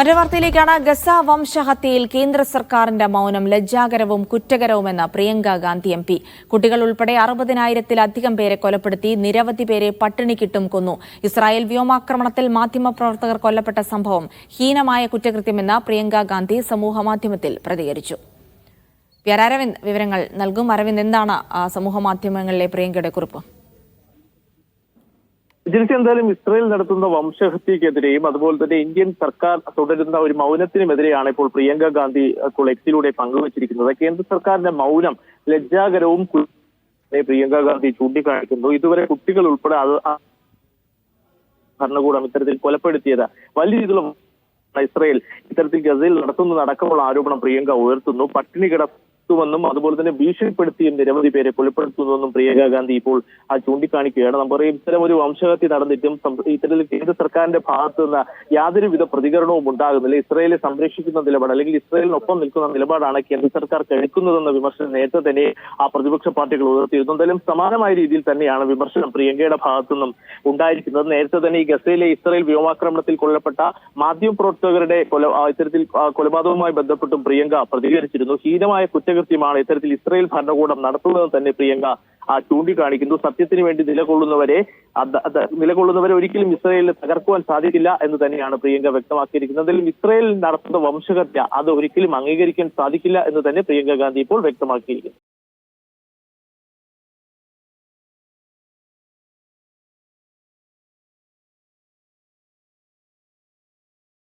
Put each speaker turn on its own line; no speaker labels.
മറ്റൊരു വാർത്തയിലേക്കാണ്. ഗസ വംശഹത്യയിൽ കേന്ദ്ര സർക്കാരിന്റെ മൗനം ലജ്ജാകരവും കുറ്റകരവുമെന്ന് പ്രിയങ്ക ഗാന്ധി MP. കുട്ടികൾ ഉൾപ്പെടെ 60,000-ലധികം പേരെ കൊലപ്പെടുത്തി, നിരവധി പേരെ പട്ടിണിക്കിട്ടും കൊന്നു. ഇസ്രായേൽ വ്യോമാക്രമണത്തിൽ മാധ്യമപ്രവർത്തകർ കൊല്ലപ്പെട്ട സംഭവം ഹീനമായ കുറ്റകൃത്യമെന്ന് പ്രിയങ്ക ഗാന്ധി സമൂഹമാധ്യമത്തിൽ പ്രതികരിച്ചു. അരവിന്ദ് വിവരങ്ങൾ നൽകും. അരവിന്ദ്, എന്താണ് സമൂഹമാധ്യമങ്ങളിലെ പ്രിയങ്കയുടെ കുറിപ്പ്?
എന്തായാലും ഇസ്രായേൽ നടത്തുന്ന വംശഹത്യക്കെതിരെയും അതുപോലെ തന്നെ ഇന്ത്യൻ സർക്കാർ തുടരുന്ന ഒരു മൗനത്തിനുമെതിരെയാണ് ഇപ്പോൾ പ്രിയങ്ക ഗാന്ധി എക്സിലൂടെ പങ്കുവച്ചിരിക്കുന്നത്. കേന്ദ്ര സർക്കാരിന്റെ മൗനം ലജ്ജാകരവും പ്രിയങ്ക ഗാന്ധി ചൂണ്ടിക്കാണിക്കുന്നു. ഇതുവരെ കുട്ടികൾ ഉൾപ്പെടെ ഭരണകൂടം ഇത്തരത്തിൽ കൊലപ്പെടുത്തിയത് വലിയ രീതിയിലുള്ള ഇസ്രായേൽ ഇത്തരത്തിൽ ഗസയിൽ നടത്തുന്നതടക്കമുള്ള ആരോപണം പ്രിയങ്ക ഉയർത്തുന്നു. പട്ടിണി കിടത്തുമെന്നും അതുപോലെ തന്നെ ഭീഷണിപ്പെടുത്തിയും നിരവധി പേരെ കൊലപ്പെടുത്തുന്നുവെന്നും പ്രിയങ്ക ഗാന്ധി ഇപ്പോൾ ചൂണ്ടിക്കാണിക്കുകയാണ്. നമുക്കറിയാം, ഇത്തരം ഒരു വംശഹത്യ നടന്നിട്ടും ഇത്തരത്തിൽ കേന്ദ്ര സർക്കാരിന്റെ ഭാഗത്ത് നിന്ന് യാതൊരുവിധ പ്രതികരണവും ഉണ്ടാകുന്നില്ല. ഇസ്രായേലിനെ സംരക്ഷിക്കുന്ന നിലപാട് അല്ലെങ്കിൽ ഇസ്രായേലിനൊപ്പം നിൽക്കുന്ന നിലപാടാണ് കേന്ദ്ര സർക്കാർ എടുക്കുന്നതെന്ന വിമർശനം നേരത്തെ തന്നെ പ്രതിപക്ഷ പാർട്ടികൾ ഉയർത്തിയിരുന്നു. എന്തായാലും സമാനമായ രീതിയിൽ തന്നെയാണ് വിമർശനം പ്രിയങ്കയുടെ ഭാഗത്തു നിന്നും ഉണ്ടായിരിക്കുന്നത്. നേരത്തെ തന്നെ ഈ ഗസയിലെ ഇസ്രായേൽ വ്യോമാക്രമണത്തിൽ കൊല്ലപ്പെട്ട മാധ്യമപ്രവർത്തകരുടെ ഇത്തരത്തിൽ കൊലപാതകവുമായി ബന്ധപ്പെട്ടും പ്രിയങ്ക പ്രതികരിച്ചിരുന്നു. ഹീനമായ കുറ്റകൃത്യമാണ് ഇത്തരത്തിൽ ഇസ്രായേൽ ഭരണകൂടം നടത്തുന്നതെന്ന് തന്നെ പ്രിയങ്ക ചൂണ്ടിക്കാണിക്കുന്നു. സത്യത്തിന് വേണ്ടി നിലകൊള്ളുന്നവരെ ഒരിക്കലും ഇസ്രായേലിൽ തകർക്കുവാൻ സാധിക്കില്ല എന്ന് തന്നെയാണ് പ്രിയങ്ക വ്യക്തമാക്കിയിരിക്കുന്നത്. എന്തായാലും ഇസ്രായേലിൽ നടത്തുന്ന വംശഹത്യ അത് ഒരിക്കലും അംഗീകരിക്കാൻ സാധിക്കില്ല എന്ന് തന്നെ പ്രിയങ്ക ഗാന്ധി ഇപ്പോൾ വ്യക്തമാക്കിയിരിക്കുന്നു.